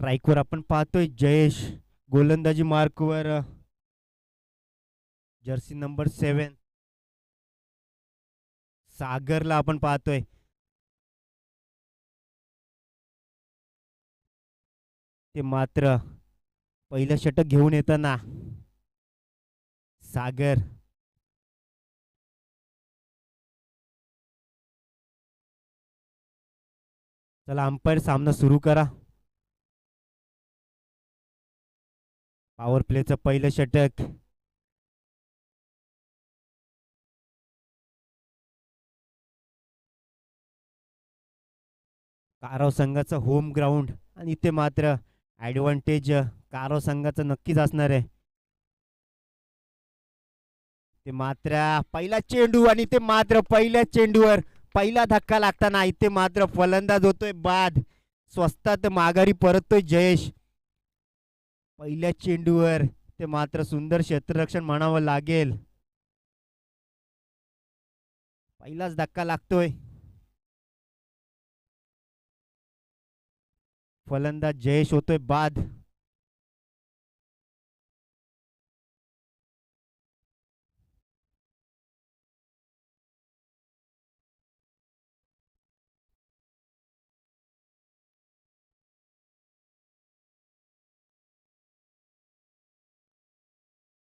स्ट्राईकवर आपण पाहतोय जयेश. गोलंदाजी मार्कवर जर्सी नंबर 7 सागरला आपण पाहतोय. ते मात्र पहिलं षटक घेऊन येताना सागर. चला अंपायर सामना सुरू करा. पॉवर प्लेचं पहिलं षटक. काराव संघाचा होम ग्राउंड आणि इथे मात्र ॲडव्हान्टेज काराव संघाचा नक्कीच असणार आहे. ते मात्र पहिला चेंडू आणि ते मात्र पहिल्या चेंडूवर पहिला धक्का लागताना इथे मात्र फलंदाज होतोय बाद. स्वस्तात माघारी परततोय जयेश. पहिल्या चेंडूवर ते मात्र सुंदर क्षेत्ररक्षण म्हणावं लागेल. पहिलाच धक्का लागतोय. फलंदाज जयेश होतोय बाद.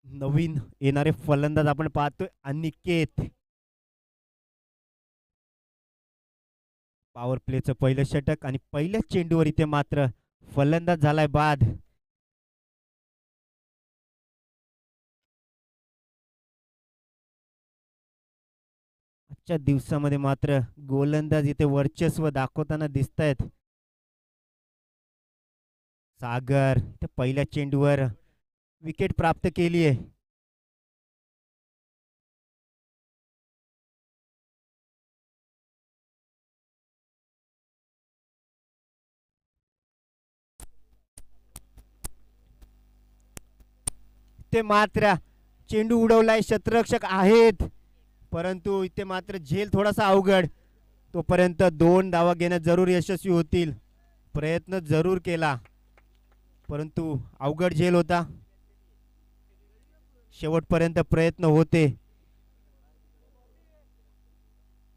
नवीन येणारे फलंदाज आपण पाहतोय अनिकेत. पॉवर प्लेचं पहिलं षटक आणि पहिल्याच चेंडूवर इथे मात्र फलंदाज झालाय बाद. आजच्या दिवसामध्ये मात्र गोलंदाज इथे वर्चस्व दाखवताना दिसत आहेत. सागर ते पहिल्या चेंडूवर विकेट प्राप्त केली आहे. ते मात्र चेंडू उडवलाय. क्षेत्ररक्षक आहेत परंतु इथे मात्र झेल थोडासा अवघड. तोपर्यंत 2 धावा घेण्यात जरूर यशस्वी होतील. प्रयत्न जरूर केला परंतु अवघड झेल होता. शेवटपर्यंत प्रयत्न होते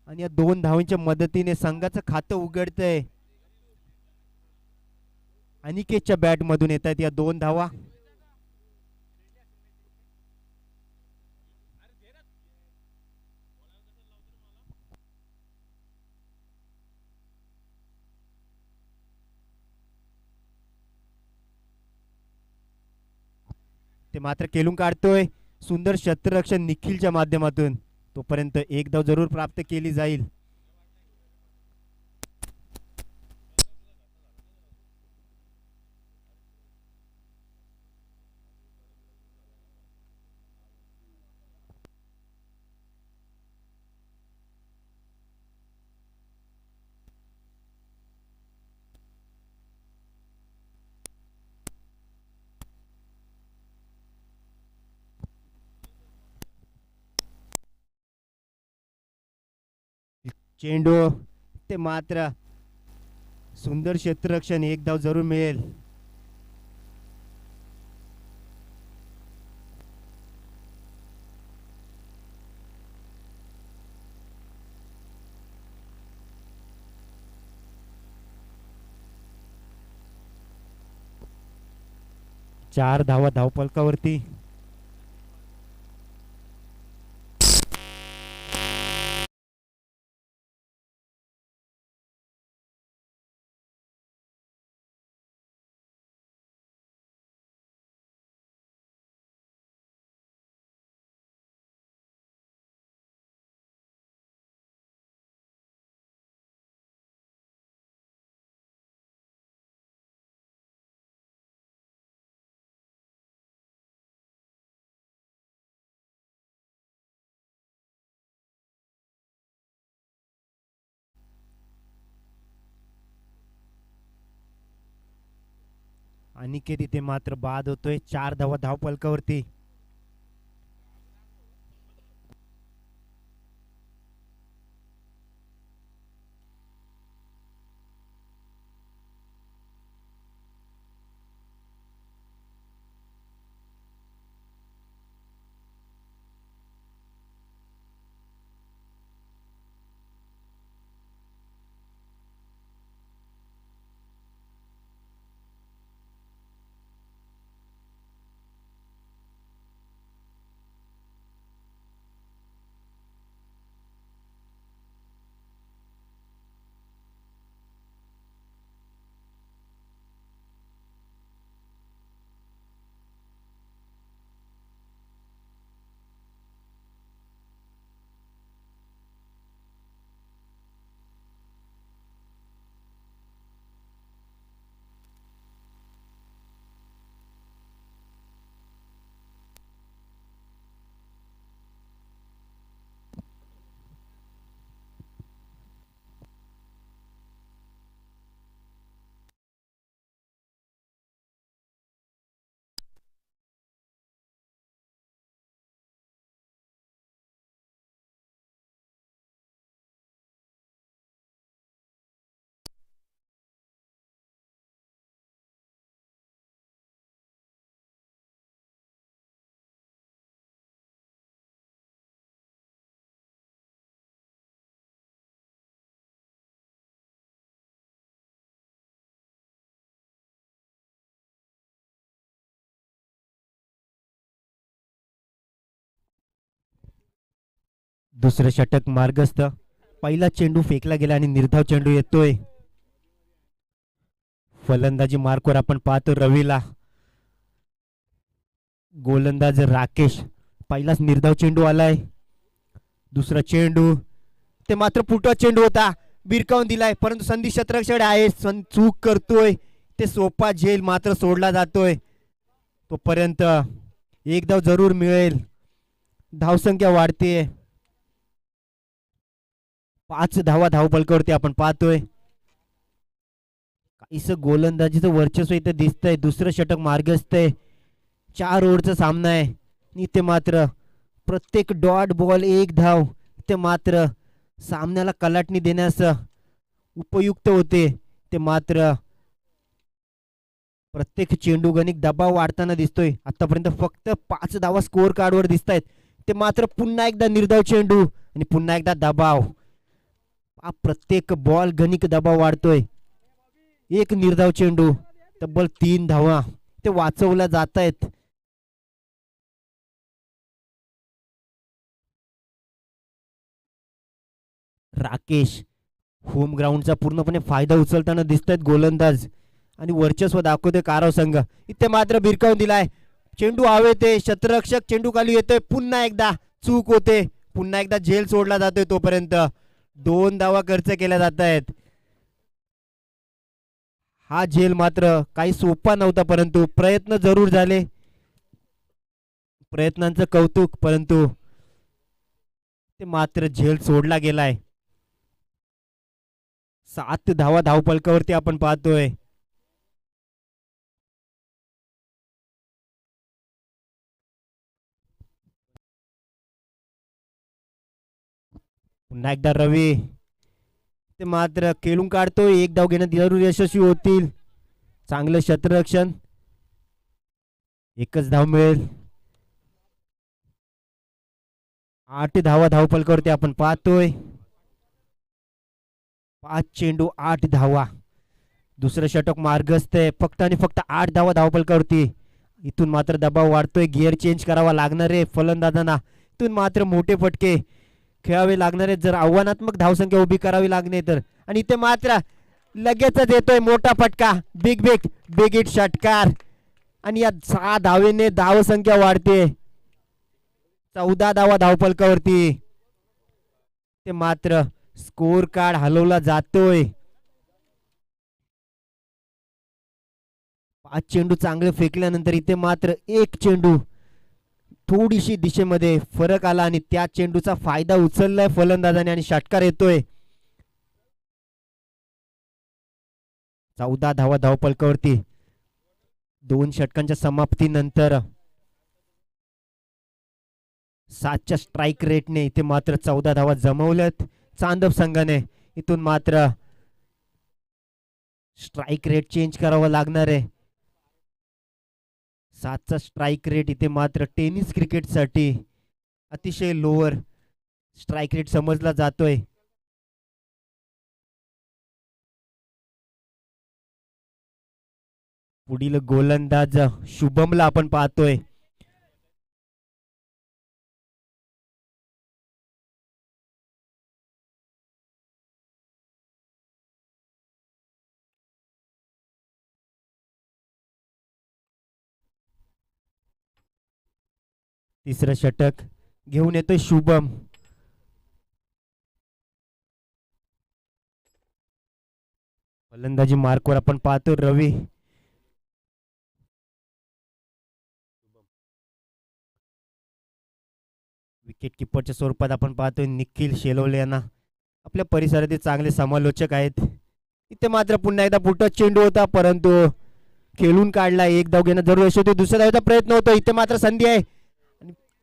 आणि या 2 धावांच्या मदतीने संघाचं खातं उघडतंय. अनिकेतच्या बॅट मधून येत आहेत या 2 धावा. ते मात्र केलून काढतोय. सुंदर क्षेत्ररक्षण निखिलच्या माध्यमातून. तोपर्यंत एक धाव जरूर प्राप्त केली जाईल. चेंडू ते मात्र सुंदर क्षेत्ररक्षण. एक धाव जरूर मिळेल. चार धावा धावफलकावरती. 'अनिकेत इथे मात्र बाद होतोय. 4 धावा धावफलकावरती. दुसरं षटक मार्गस्थ. पहिला चेंडू फेकला गेला आणि निर्धाव चेंडू येतोय. फलंदाजी मार्कवर आपण पाहतो रवीला. गोलंदाज राकेश. पहिलाच निर्धाव चेंडू आलाय. दुसरा चेंडू ते मात्र फुटवा चेंडू होता, बिरकावून दिलाय, परंतु संधी शतरक्षक आहे, चूक करतोय. ते सोपा झेल मात्र सोडला जातोय. तोपर्यंत एक धाव जरूर मिळेल. धावसंख्या वाढते. 5 धावा धावपलकावरती आपण पाहतोय. काहीस गोलंदाजीचं वर्चस्व इथे दिसतंय. दुसरं षटक मार्गस्थ आहे. 4 ओव्हरचा सामना आहे. इथे मात्र प्रत्येक डॉट बॉल एक धाव ते मात्र सामन्याला कलाटणी देण्यास उपयुक्त होते. ते मात्र प्रत्येक चेंडू गणिक दबाव वाढताना दिसतोय. आतापर्यंत फक्त 5 धावा स्कोअर कार्डवर दिसत आहेत. ते मात्र पुन्हा एकदा निर्धाव चेंडू आणि पुन्हा एकदा दबाव. प्रत्येक बॉल गणिक दबाव वाढतोय. एक निर्धाव चेंडू, तब्बल 3 धावा ते वाचवल्या जात आहेत. राकेश होम ग्राउंडचा पूर्णपणे फायदा उचलताना दिसत आहेत गोलंदाज आणि वर्चस्व दाखवते कारव संघ. इथे मात्र भिरकावून दिलाय. चेंडू हवेत. शतरक्षक चेंडू खाली येतोय. पुन्हा एकदा चूक होते. पुन्हा एकदा झेल सोडला जातोय. तोपर्यंत 2 धावा खर्च केल्या जात आहेत. हा झेल मात्र काही सोपा नव्हता, परंतु प्रयत्न जरूर झाले. प्रयत्नांचं कौतुक, परंतु ते मात्र झेल सोडला गेलाय. 7 धावा धावपलकावरती आपण पाहतोय. पुन्हा एकदा रवी. ते मात्र केलून काढतोय. एक धाव घेण्यात जरूर यशस्वी होतील. चांगलं क्षेत्ररक्षण. एकच धाव मिळेल. 8 धावा धावपलकावरती आपण पाहतोय. 5 चेंडू 8 धावा. दुसरं षटक मार्गस्थ आहे. फक्त आणि फक्त 8 धावा धावपलकावरती. इथून मात्र दबाव वाढतोय. गिअर चेंज करावा लागणार आहे फलंदाजांना. इथून मात्र मोठे फटके खेळावे लागणार आहेत जर आव्हानात्मक धावसंख्या उभी करावी लागणे तर. आणि इथे मात्र लगेचच येतोय मोठा फटका. बिग बिग बिग हिट षटकार आणि या 6 धावेने धावसंख्या वाढते. 14 धावा धावपलकावरती. ते मात्र स्कोर कार्ड हलवला जातोय. 5 चेंडू चांगले फेकल्यानंतर इथे मात्र एक चेंडू थोडीशी दिशेमध्ये फरक आला आणि त्या चेंडूचा फायदा उचललाय फलंदाजाने आणि षटकार येतोय. 14 धावा धावपलकावरती. 2 षटकांच्या समाप्तीनंतर 7च्या स्ट्राईक रेटने इथे मात्र 14 धावा जमवल्यात चांदप संघाने. इथून मात्र स्ट्राईक रेट चेंज करावा लागणार आहे. 7चा स्ट्राईक रेट इथे मात्र टेनिस क्रिकेटसाठी अतिशय लोअर स्ट्राईक रेट समजला जातोय. पुढील गोलंदाज शुभमला आपण पाहतोय. तिसरं षटक घेऊन येतोय शुभम. फलंदाजी मार्कवर आपण पाहतो रवी. विकेट किपरच्या स्वरूपात आपण पाहतोय निखिल शेलवले यांना. आपल्या परिसरातील चांगले समालोचक आहेत. इथे मात्र पुन्हा एकदा पुढचा चेंडू होता, परंतु खेळून काढला. एक धाव घेणं जरूर होते. दुसऱ्या धावेचा प्रयत्न होतो. इथे मात्र संधी आहे.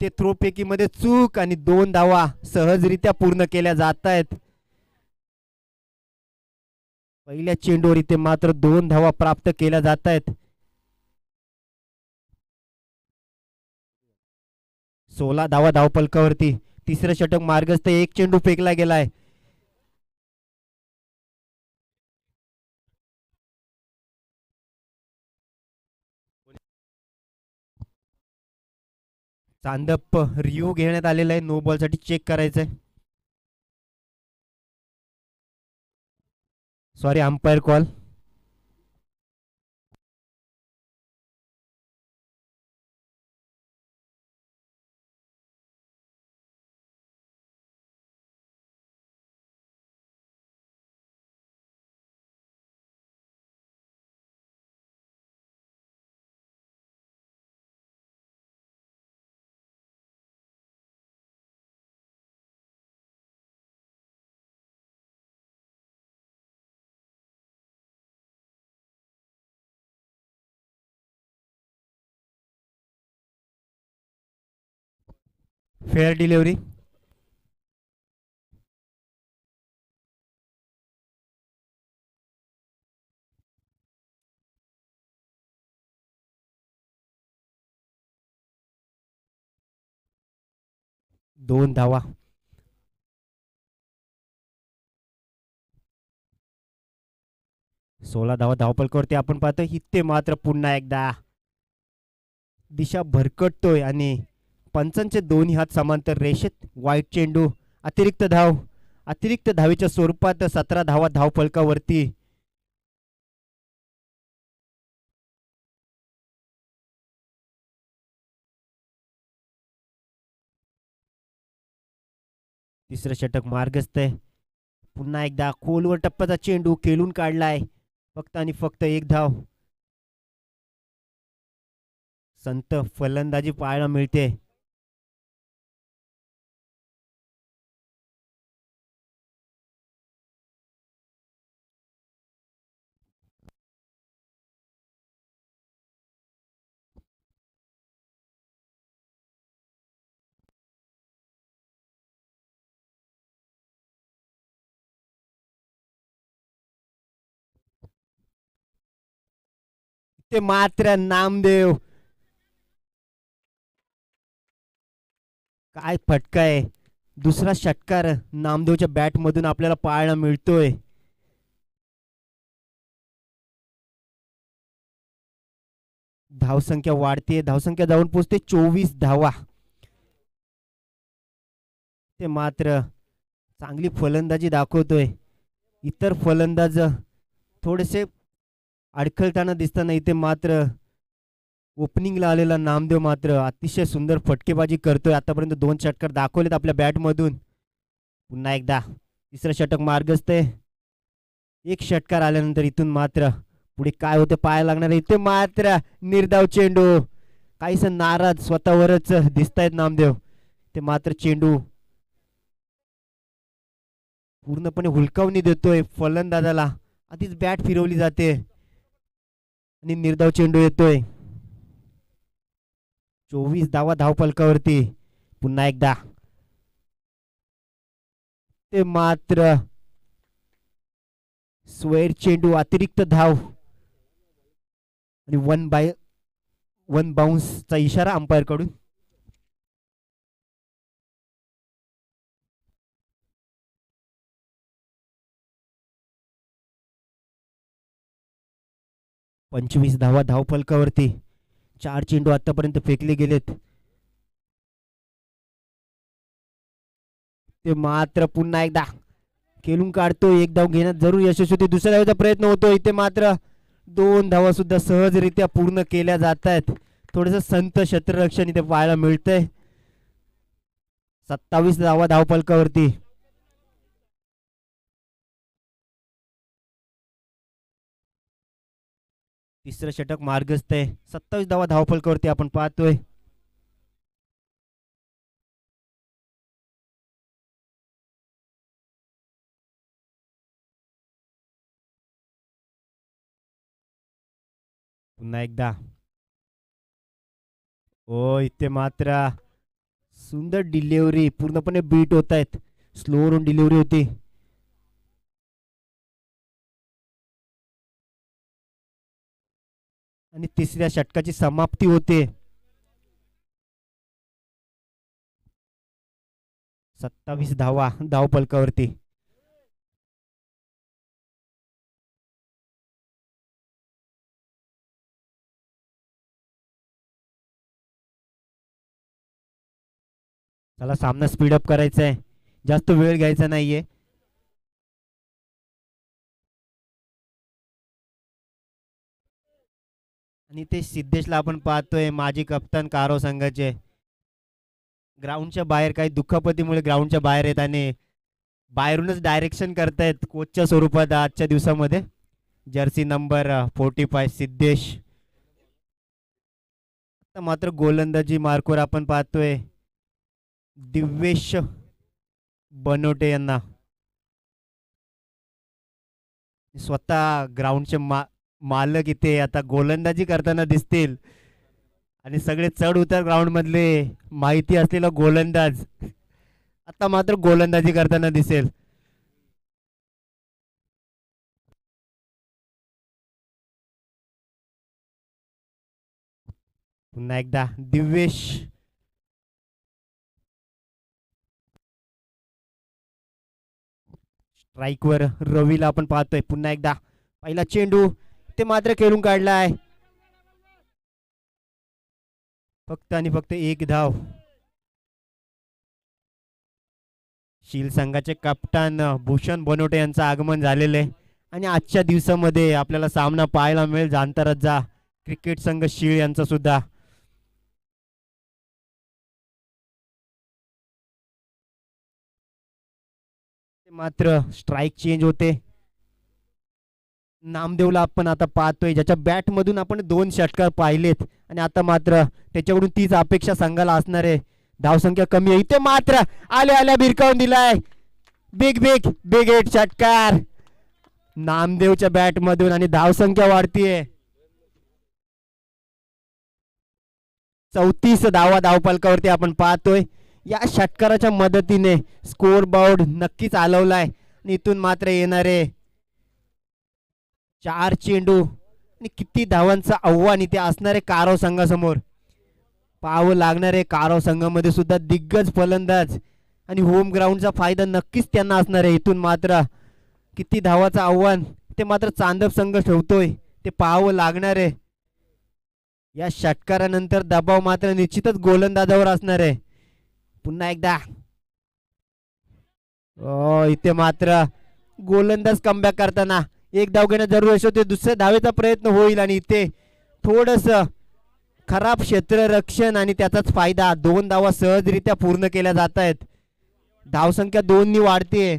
ते थ्रोपैकीमध्ये चूक आणि 2 धावा सहजरित्या पूर्ण केल्या जात आहेत. पहिल्या चेंडूवर इथे मात्र 2 धावा प्राप्त केल्या जात आहेत. 16 धावा धावपलकावरती. तिसरं षटक मार्गस्थ. एक चेंडू फेकला गेलाय. चांदप रिव्ह्यू घेण्यात आलेला आहे. नो बॉल साठी चेक करायचंय. Sorry, umpire call. Fair delivery. दोन धावा. 16 धावा धावपलकावरती आपण पाहतोय. इथे मात्र पुन्हा एकदा दिशा भरकटतोय आणि पंचांचे दोन्ही हात समांतर रेषेत. वाईट चेंडू. अतिरिक्त धाव. अतिरिक्त धावेच्या स्वरूपात 17 धावा धावपलकावरती. तिसरं षटक मार्गस्थ आहे. पुन्हा एकदा खोलवर टप्प्याचा चेंडू खेळून काढलाय. फक्त आणि फक्त एक धाव. संत फलंदाजी पाहायला मिळते. ते मात्र नामदेव. काय फटका आहे. दुसरा षटकार नामदेवच्या बॅट मधून आपल्याला पाहायला मिळतोय. धावसंख्या वाढते. धावसंख्या जाऊन पोचते 24 धावा. ते मात्र चांगली फलंदाजी दाखवतोय. इतर फलंदाज थोडेसे अडखळताना दिसताना इथे मात्र ओपनिंगला आलेला नामदेव मात्र अतिशय सुंदर फटकेबाजी करतोय. आतापर्यंत 2 षटकार दाखवलेत आपल्या बॅटमधून. पुन्हा एकदा तिसरं षटक मार्गस्थ आहे. एक षटकार आल्यानंतर इथून मात्र पुढे काय होते पाहायला लागणार. इथे मात्र निर्धाव चेंडू. काहीस नाराज स्वतःवरच दिसतायत नामदेव. ते मात्र चेंडू पूर्णपणे हुलकावणी देतोय फलंदाजाला. आधीच बॅट फिरवली जाते आणि निर्धाव चेंडू येतोय. 24 धावा धावपलकावरती. पुन्हा एकदा ते मात्र स्वेर चेंडू. अतिरिक्त धाव आणि 1 बाउन्सचा इशारा अंपायर कडून. पंचवीस धावा धावपलकावरती. 4 चेंडू आतापर्यंत फेकले गेलेत. ते मात्र पुन्हा एकदा खेळून काढतो. एक धाव घेण्यात जरूर यशस्वी होते. दुसऱ्या धावेचा प्रयत्न होतो. इथे मात्र 2 धावा सुद्धा सहजरित्या पूर्ण केल्या जात आहेत. थोडस संत क्षेत्ररक्षण इथे पाहायला मिळतंय. 27 धावा धावपलकावरती. तिसरं षटक मार्गस्थ आहे. 27 धावा धावपलकावरती आपण पाहतोय. पुन्हा एकदा. ओ इथे मात्र सुंदर डिलिव्हरी. पूर्णपणे बीट होत आहेत. स्लोवरून डिलिव्हरी होती. आणि तिसऱ्या षटकाची समाप्ती होते. 27 धावा धावपलकावरती. चला सामना स्पीडअप करायचा आहे. जास्त वेळ घ्यायचा नाहीये. आणि ते सिद्धेशला आपण पाहतोय, माजी कप्तान कारो संघाचे. ग्राउंडच्या बाहेर काही दुखापतीमुळे ग्राउंडच्या बाहेर आहेत आणि बाहेरूनच डायरेक्शन करतायत कोचच्या स्वरूपात आजच्या दिवसामध्ये. Jersey number 45 Siddhesh. आता मात्र गोलंदाजी मार्कवर आपण पाहतोय दिव्येश बनोटे यांना. स्वतः ग्राउंडचे मालक इथे आता गोलंदाजी करताना दिसतील आणि सगळे चढ उतार ग्राउंड मधले माहिती असलेला गोलंदाज आता मात्र गोलंदाजी करताना दिसेल. पुन्हा एकदा दिव्येश. स्ट्राईकवर रवीला आपण पाहतोय. पुन्हा एकदा पहिला चेंडू ते मात्र खेळून काढलाय. फक्त आणि फक्त एक धाव. शील संघाचे कप्तान भूषण बनोटे यांचं आगमन झालेलं आहे आणि आजच्या दिवसामध्ये आपल्याला सामना पाहायला मिळेल जांताराजा क्रिकेट संघ शीळ यांचा सुद्धा. मात्र स्ट्राईक चेंज होते. नामदेवला आपण आता पाहतोय ज्याच्या बॅट मधून आपण 2 षटकार पाहिलेत आणि आता मात्र त्याच्याकडून तीच अपेक्षा संघाला असणार आहे. धावसंख्या कमी आहे इथे मात्र आल्या आल्या भिरकावून दिलाय. बिग बिग बिग हिट षटकार नामदेवच्या बॅट मधून आणि धावसंख्या वाढतीये. 34 धावा धावफलकावरती आपण पाहतोय. या षटकाराच्या मदतीने स्कोर बोर्ड नक्कीच हलवलाय आणि इथून मात्र येणारे 4 चेंडू आणि किती धावांचं आव्हान इथे असणारे कारो संघासमोर. पाहावं लागणारे कारो संघामध्ये सुद्धा दिग्गज फलंदाज आणि होम ग्राउंडचा फायदा नक्कीच त्यांना असणार आहे. इथून मात्र किती धावाचं आव्हान ते मात्र चांदप संघ ठेवतोय ते पाहावं लागणार आहे. या षटकारानंतर दबाव मात्र निश्चितच गोलंदाजावर असणार आहे. पुन्हा एकदा इथे मात्र गोलंदाज कमबॅक करताना एक धाव घेणं जरूर होते. दुसऱ्या धावेचा प्रयत्न होईल आणि इथे थोडस खराब क्षेत्ररक्षण आणि त्याचाच फायदा. 2 धावा सहजरित्या पूर्ण केल्या जात आहेत. धावसंख्या 2 नी वाढते.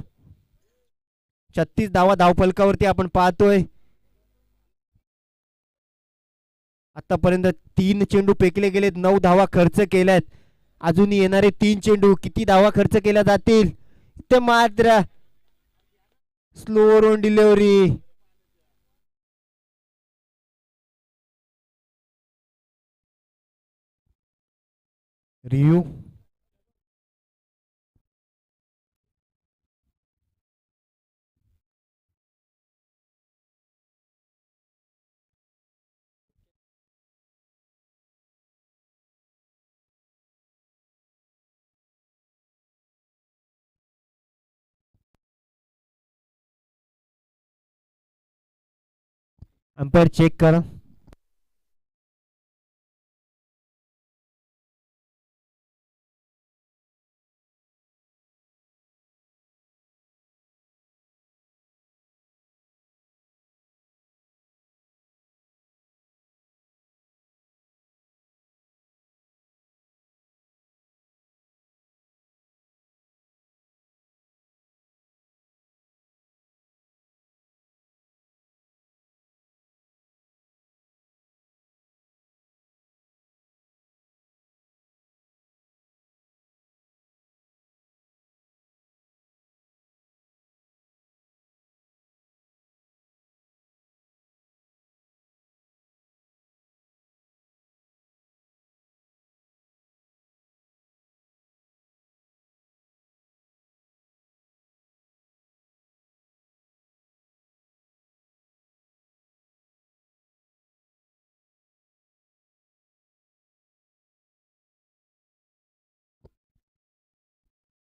36 धावा धावफलकावरती आपण पाहतोय. आतापर्यंत 3 चेंडू फेकले गेलेत. 9 धावा खर्च केल्यात. अजून येणारे 3 चेंडू किती धावा खर्च केल्या जातील. ते मात्र slow on delivery. Review umpire check करा.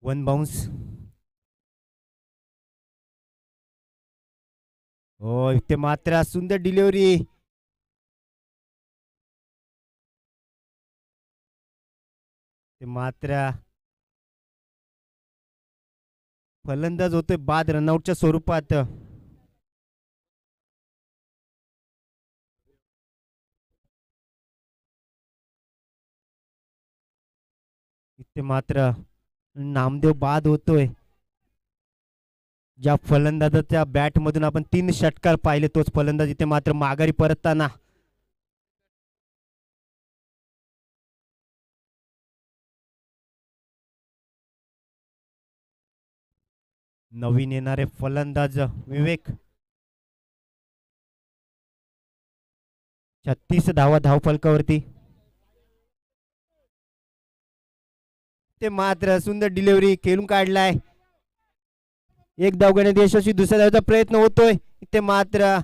One bounce. हो इथे मात्र सुंदर डिलिव्हरी. ते मात्र फलंदाज होतोय बाद रनआउटच्या स्वरूपात. ते मात्र नामदेव बाद होतोय. ज्या फलंदाजाच्या बॅट मधून आपण 3 षटकार पाहिले तोच फलंदाज इथे मात्र माघारी परतताना. नवीन येणारे फलंदाज विवेक. 36 धावा धावफलकावरती. ते मात्र सुंदर डिलिव्हरी खेळून काढलाय. एक धाव घेण्यात यशस्वी. दुसऱ्या धावचा प्रयत्न होतोय इथे मात्र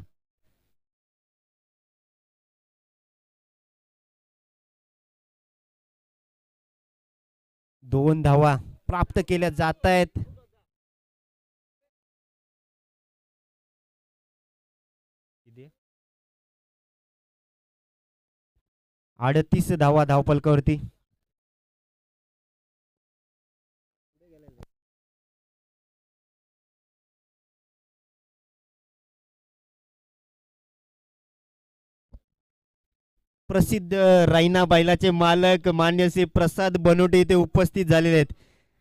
दोन धावा प्राप्त केल्या जात आहेत. अडतीस धावा धावफलकावरती. प्रसिद्ध रायना बैलाचे मालक मान्य श्री प्रसाद बनोटे इथे उपस्थित झालेले आहेत.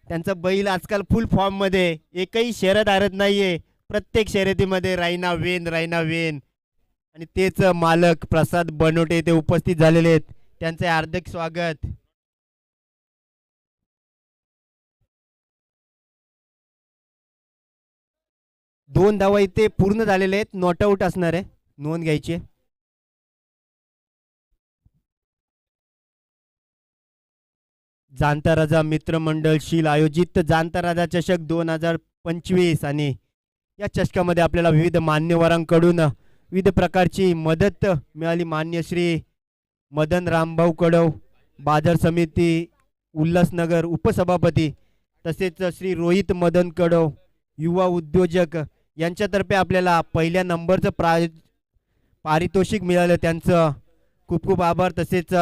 त्यांचा बैल आजकाल फुल फॉर्म मध्ये एकही शर्यत हरत नाहीये. प्रत्येक शर्यतीमध्ये रायना वेन रायना वेन. आणि तेच मालक प्रसाद बनोटे इथे उपस्थित झालेले आहेत. त्यांचे हार्दिक स्वागत. दोन धावा इथे पूर्ण झालेले आहेत. नॉट आउट असणार आहे. नोंद घ्यायची. जाणता राजा मित्रमंडळ शील आयोजित जाणता राजा चषक 2025 आणि या चषकामध्ये आपल्याला विविध मान्यवरांकडून विविध प्रकारची मदत मिळाली. मान्य श्री मदन रामभाऊ कडव बाजार समिती उल्हासनगर उपसभापती, तसेच श्री रोहित मदन कडव युवा उद्योजक यांच्यातर्फे आपल्याला पहिल्या नंबरचं पारितोषिक मिळालं. त्यांचं खूप खूप आभार. तसेच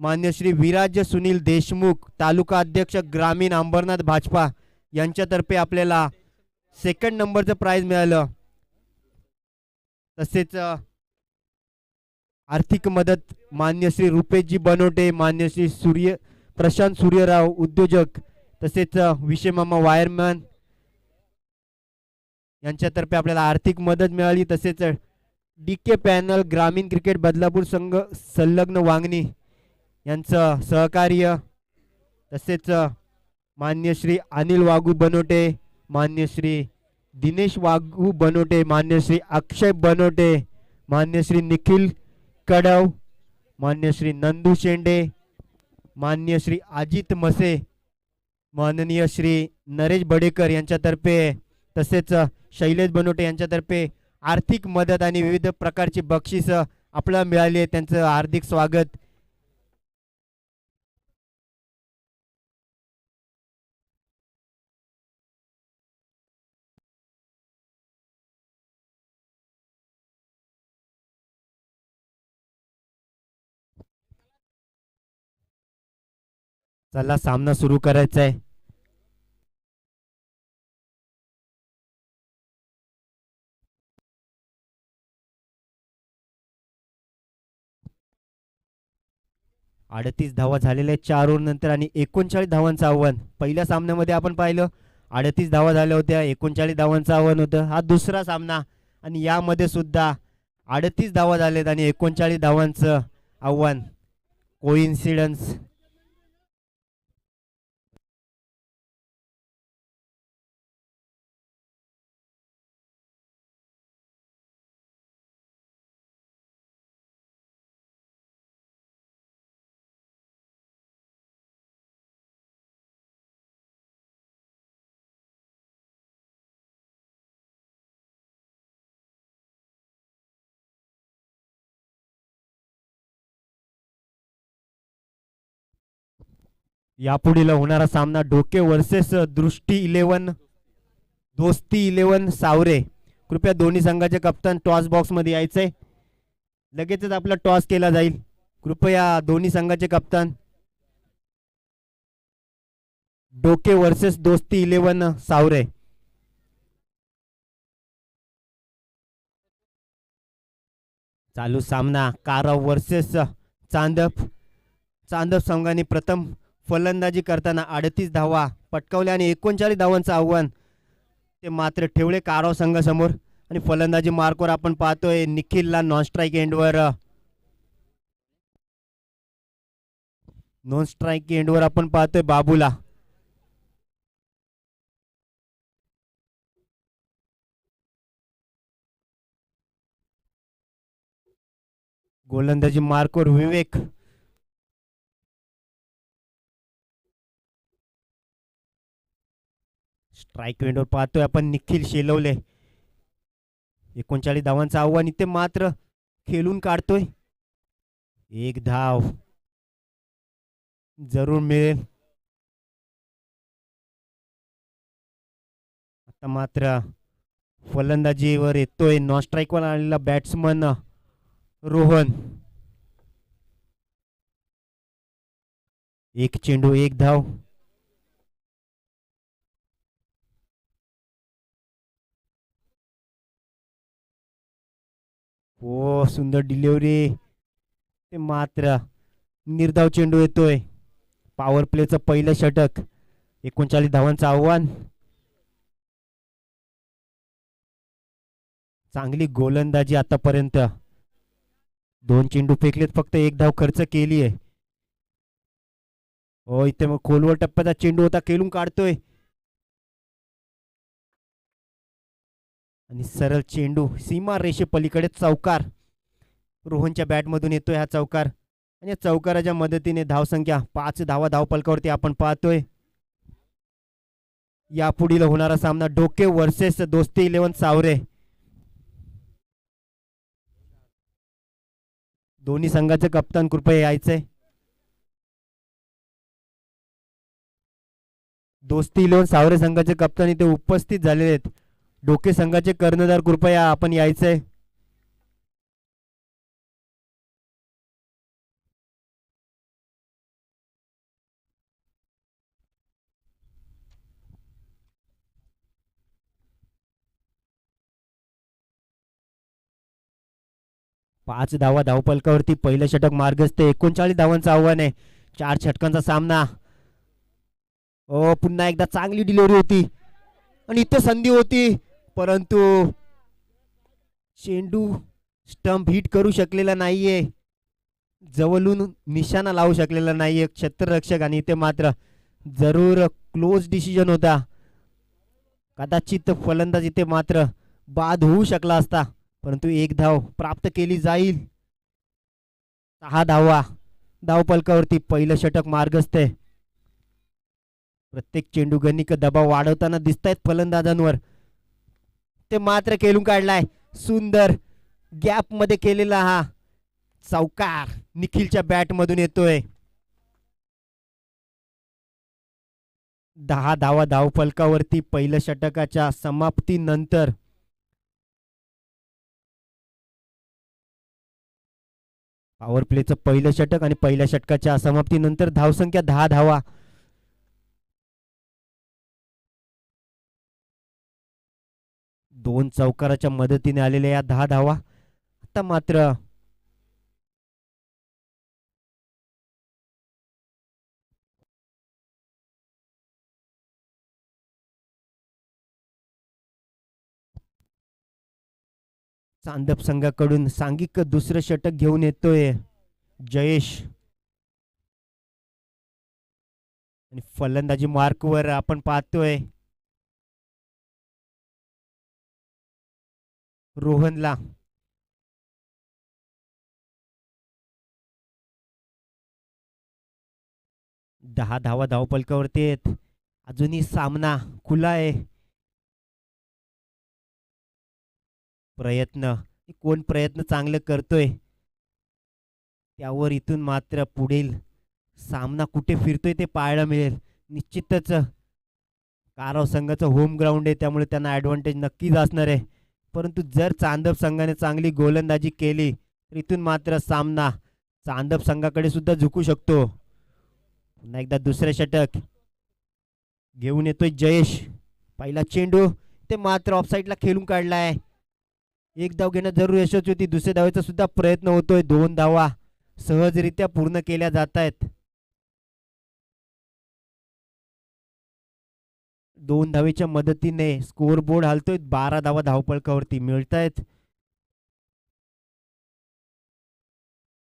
मान्य श्री विराज सुनील देशमुख तालुका अध्यक्ष ग्रामीण अंबरनाथ भाजपा यांच्यातर्फे आपल्याला सेकंड नंबरचं प्राइज मिळालं. तसेच आर्थिक मदत मान्य श्री रुपेशजी बनोटे, मान्य श्री प्रशांत सूर्यराव उद्योजक, तसेच विषयमामा वायरमॅन यांच्यातर्फे आपल्याला आर्थिक मदत मिळाली. तसेच DK पॅनल ग्रामीण क्रिकेट बदलापूर संघ संलग्न वांगणी यांचं सहकार्य. तसेच मान्य श्री अनिल वाघू बनोटे, मान्य श्री दिनेश वाघू बनोटे, मान्य श्री अक्षय बनोटे, मान्य श्री निखिल कडव, मान्य श्री नंदू शेंडे, मान्य श्री अजित मसे, माननीय श्री नरेश बडेकर यांच्यातर्फे, तसेच शैलेश बनोटे यांच्यातर्फे आर्थिक मदत आणि विविध प्रकारची बक्षीस आपल्याला मिळाली आहे. त्यांचं हार्दिक स्वागत. चला सामना सुरू करायचा आहे. अडतीस धावा झालेल्या 4 ओव्हर नंतर आणि 39 धावांचं आव्हान. पहिल्या सामन्यामध्ये आपण पाहिलं 38 धावा झाल्या होत्या, 39 धावांचं आव्हान होतं. हा दुसरा सामना आणि यामध्ये सुद्धा 38 धावा झालेत आणि 39 धावांचं आव्हान. कोइन्सिडन्स? यापुढील होणारा सामना डोके वर्सेस दृष्टी 11 दोस्ती 11 सावरे. कृपया दोन्ही संघाचे कप्तान टॉस बॉक्स मध्ये यायचंय. लगेचच आपला टॉस केला जाईल. कृपया दोन्ही संघाचे कप्तान. डोके वर्सेस दोस्ती 11 सावरे. चालू सामना काराव वर्सेस चांदप. चांदप संघाने प्रथम फलंदाजी करताना 38 धावा पटकावल्या आणि 39 धावांचं आव्हान ते मात्र ठेवले काराव संघासमोर. आणि फलंदाजी मार्कवर आपण पाहतोय निखिलला नॉन स्ट्राईक एंडवर आपण पाहतोय बाबूला. गोलंदाजी मार्कवर विवेक. स्ट्राईक एंडवर पाहतोय आपण निखिल शेलवले. 39 धावांचं आव्हान इथे मात्र खेळून काढतोय. एक धाव जरूर मिळेल. आता मात्र फलंदाजीवर येतोय नॉन स्ट्राईकवर आलेला बॅट्समन रोहन. एक चेंडू एक धाव. ओ सुंदर डिलिव्हरी. ते मात्र निर्धाव चेंडू येतोय. पॉवर प्लेचं पहिलं षटक. 39 धावांचं आव्हान. चांगली गोलंदाजी आतापर्यंत. 2 चेंडू फेकलेत फक्त 1 धाव खर्च केली आहे. हो इथे मग खोलवर टप्प्याचा चेंडू होता खेळून काढतोय. आणि सरळ चेंडू सीमा रेषे पलीकडे चौकार. रोहनच्या बॅटमधून येतोय हा चौकार. आणि या चौकाराच्या मदतीने धावसंख्या 5 धावा धावपलकावरती आपण पाहतोय. यापुढील होणारा सामना डोके वर्सेस दोस्ती 11 सावरे. दोन्ही संघाचे कप्तान कृपया यायचंय. दोस्ती 11 सावरे संघाचे कप्तान इथे उपस्थित झालेले आहेत. डोके संघाचे कर्णधार कृपया आपण यायचंय. पाच धावा धावपलकावरती पहिलं षटक मार्गस्थ. 39 धावांचं आव्हान आहे. 4 षटकांचा सामना. ओ पुन्हा एकदा चांगली डिलिव्हरी होती आणि इथे संधी होती परंतु चेंडू स्टंप हिट करू शकलेला नाहीये. जवळून निशाणा लावू शकलेला नाहीये क्षेत्ररक्षक. आणि इथे मात्र जरूर क्लोज डिसिजन होता. कदाचित फलंदाज इथे मात्र बाद होऊ शकला असता परंतु 1 धाव प्राप्त केली जाईल. 6 धावा धावपलकावरती पहिलं षटक मार्गस्थ आहे. प्रत्येक चेंडू गणिक दबाव वाढवताना दिसत आहेत फलंदाजांवर. ते मात्र खेळून काढलाय. सुंदर गॅप मध्ये केलेला हा चौकार निखिलच्या बॅट मधून येतोय. 10 धावा धावपलकावरती पहिल्या षटकाच्या समाप्तीनंतर. पॉवर प्लेचं पहिलं षटक आणि पहिल्या षटकाच्या समाप्तीनंतर धावसंख्या 10 धावा. दोन चौकाराच्या मदतीने आलेल्या या 10 धावा. आता मात्र चांदप संघाकडून सांघिक दुसरं षटक घेऊन येतोय जयेश. आणि फलंदाजी मार्कवर आपण पाहतोय रोहनला. दहा धावा धावपलकावरती आहेत. अजूनही सामना खुला आहे. कोण प्रयत्न चांगले करतोय त्यावर इथून मात्र पुढील सामना कुठे फिरतोय ते पाहायला मिळेल. निश्चितच काराव संघाचं होम ग्राउंड आहे त्यामुळे त्यांना ॲडव्हान्टेज नक्कीच असणार आहे. परंतु जर चांदप संघाने चांगली गोलंदाजी केली तर इथून मात्र सामना चांदप संघाकडे सुद्धा झुकू शकतो. पुन्हा एकदा दुसरे षटक घेऊन येतोय जयेश. पहिला चेंडू ते मात्र ऑफसाईडला खेळून काढलाय. 1 धाव घेणं जरूर यशस्वी होती. दुसऱ्या धावेचा सुद्धा प्रयत्न होतोय. 2 धावा सहजरित्या पूर्ण केल्या जात आहेत. 2 धावेच्या मदतीने स्कोर बोर्ड हलतोय. 12 धावा धावपळकावरती मिळतायत.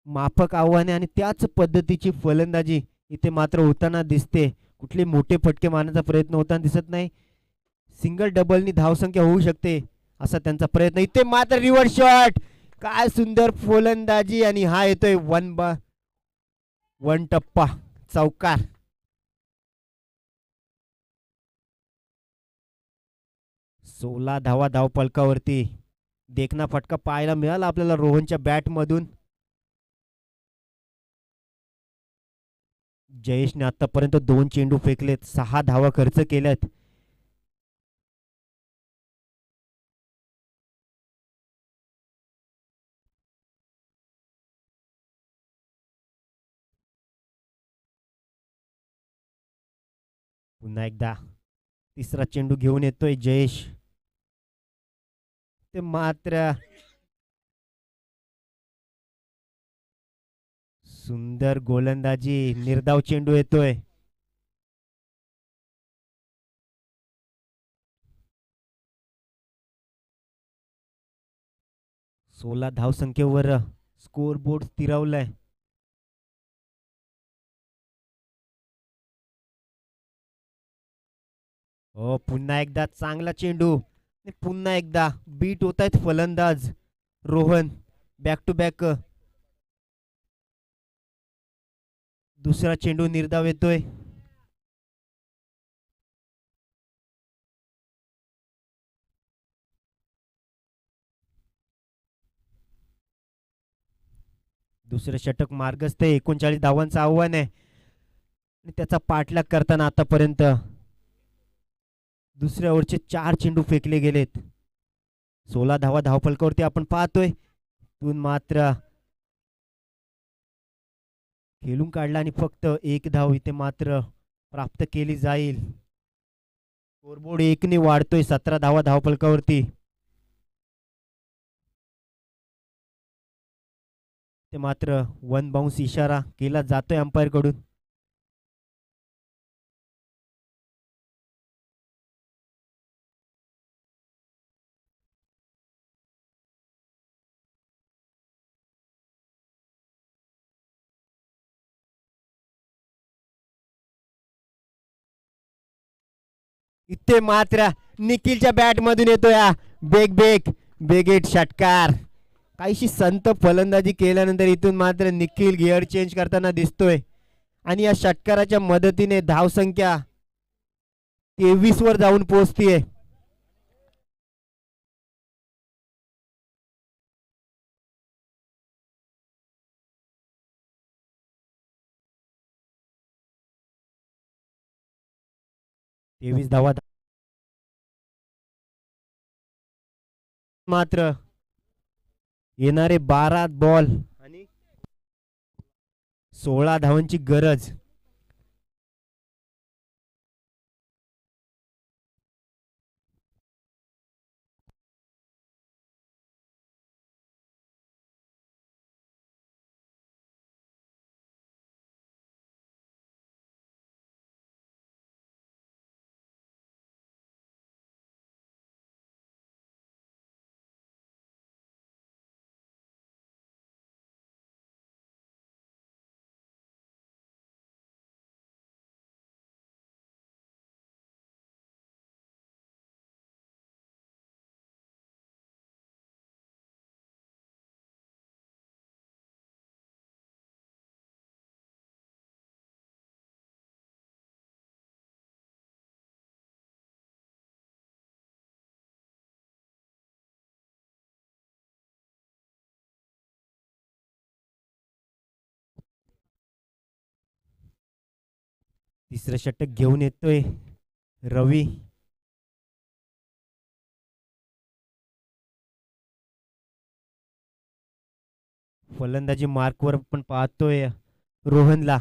माफक आव्हाने आणि त्याच पद्धतीची फलंदाजी इथे मात्र होताना दिसते. कुठले मोठे फटके मारण्याचा प्रयत्न होताना दिसत नाही. सिंगल डबलनी धावसंख्या होऊ शकते असा त्यांचा प्रयत्न. इथे मात्र रिव्हर्स शॉट. काय सुंदर फलंदाजी आणि हा येतोय वन टप्पा चौकार. सोळा धावा धावपलकावरती. देखना फटका पाहायला मिळाला आपल्याला रोहनच्या बॅट मधून. जयेशने आतापर्यंत 2 चेंडू फेकलेत. 6 धावा खर्च केल्यात. पुन्हा एकदा तिसरा चेंडू घेऊन येतोय जयेश. ते मात्र सुंदर गोलंदाजी. निर्धाव चेंडू येतोय. सोळा धावसंख्येवर स्कोर बोर्ड स्थिरावलाय. हो पुन्हा एकदा चांगला चेंडू. पुन्हा एकदा बीट होत आहेत फलंदाज रोहन. बॅक टू बॅक दुसरा चेंडू निर्धाव येतोय. दुसरं षटक मार्गस्थ. 39 धावांचं आव्हान आहे आणि त्याचा पाठलाग करताना आतापर्यंत दुसऱ्या ओव्हरचे 4 चेंडू फेकले गेलेत. 16 धावा धावफलकावरती आपण पाहतोय. तून मात्र खेळून काढला आणि फक्त 1 धाव इथे मात्र प्राप्त केली जाईल. स्कोरबोर्ड 1 ने वाढतोय. 17 धावा धावफलकावरती. ते मात्र 1 बाउन्स इशारा केला जातोय अंपायर कडून. इथे मात्र निखिलच्या बॅट मधून येतोय बेगेट षटकार. काहीशी संत फलंदाजी केल्यानंतर इथून मात्र निखिल गिअर चेंज करताना दिसतोय आणि या षटकाराच्या मदतीने धावसंख्या 23 वर जाऊन पोहोचतीये. तेवीस धावा मात्र येणारे 12 बॉल आणि 16 धावांची गरज. तिसरं षटक घेऊन येतोय रवी. फलंदाजी मार्कवर पण पाहतोय रोहनला.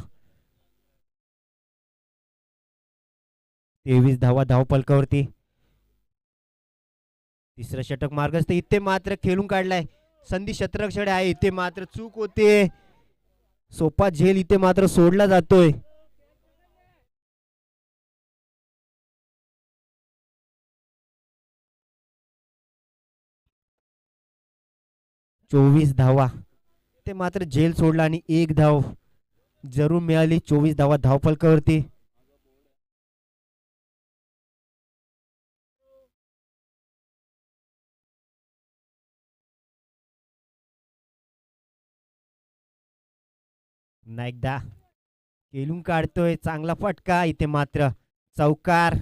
23 धावा धावपलकावरती. तिसरं षटक मार्गस्थ. इथे मात्र खेळून काढलाय. संधी शतरक्षडे आहे. इथे मात्र चूक होते. सोपा झेल इथे मात्र सोडला जातोय. 24 धावा. ते मात्र झेल सोडला आणि एक धाव जरूर मिळाली 24 धावा धावफलकावरती. पुन्हा एकदा केलून काढतोय चांगला फटका. इथे मात्र चौकार.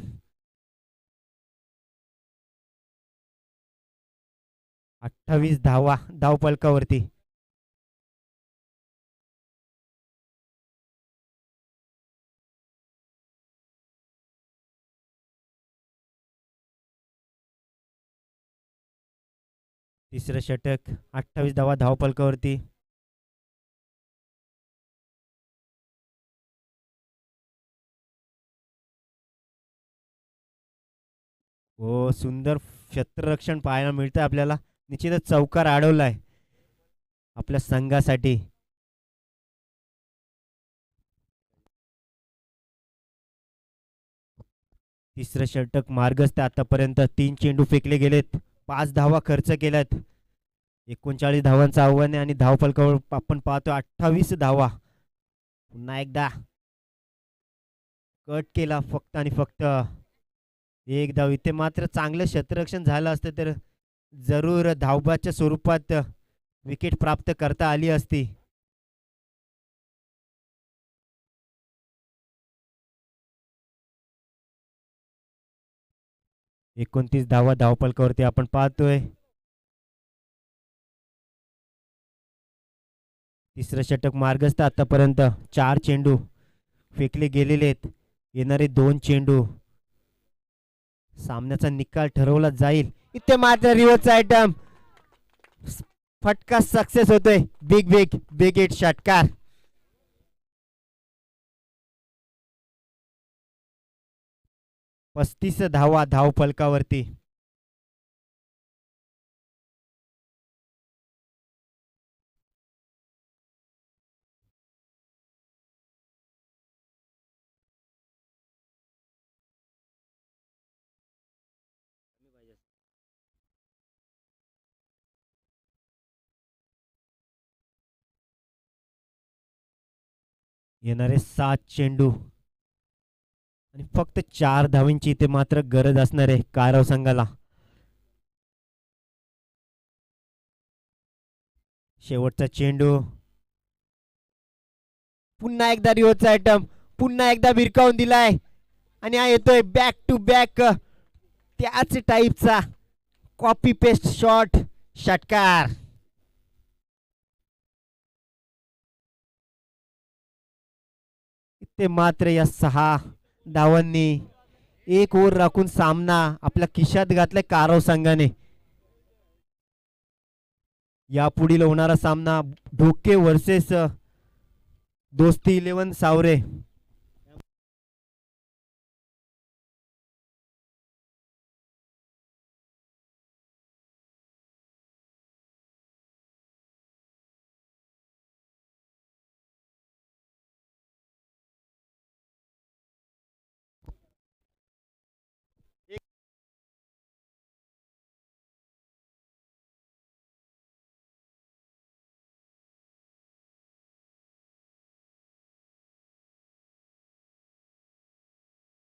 28 धावा धावफलकावरती. तिसरं षटक 28 धावा धावफलकावरती. हो, सुंदर क्षेत्ररक्षण पाहायला मिळतं आपल्याला. निश्चितच चौकार अडवलाय आपल्या संघासाठी. तिसरं षटक मार्गस्थ. आतापर्यंत 3 चेंडू फेकले गेलेत, 5 धावा खर्च केल्यात. 39 धावांचं आव्हान आहे आणि धावफलकावर आपण पाहतो 28 धावा. पुन्हा एकदा कट केला फक्त आणि फक्त एक धाव. इथे मात्र चांगलं क्षेत्ररक्षण झालं असतं तर जरूर धावबाच्या स्वरूपात विकेट प्राप्त करता आली असती. एकोणतीस धावा धावफलकावरती आपण पाहतोय. तिसरं षटक मार्गस्थ. आतापर्यंत 4 चेंडू फेकले गेलेले आहेत. येणारे 2 चेंडू सामन्याचा निकाल ठरवला जाईल. इथे मात्र रिव्हर्स आयटम फटका सक्सेस होतोय. बिग बिग बिग हिट षटकार. पस्तीस धावा धावफलकावरती. येणारे 7 चेंडू आणि फक्त 4 धावांची इथे मात्र गरज असणार आहे कारव संघाला. शेवटचा चेंडू. पुन्हा एकदा रिव्हर्स आयटम. पुन्हा एकदा भिरकावून दिलाय आणि हा येतोय बॅक टू बॅक त्याच टाईपचा कॉपी पेस्ट शॉट षटकार. इथे मात्र या 6 धावांनी 1 ओव्हर राखून सामना आपल्या खिशात घातलाय कारव संघाने. यापुढील होणारा सामना ढोके वर्सेस दोस्ती 11 सावरे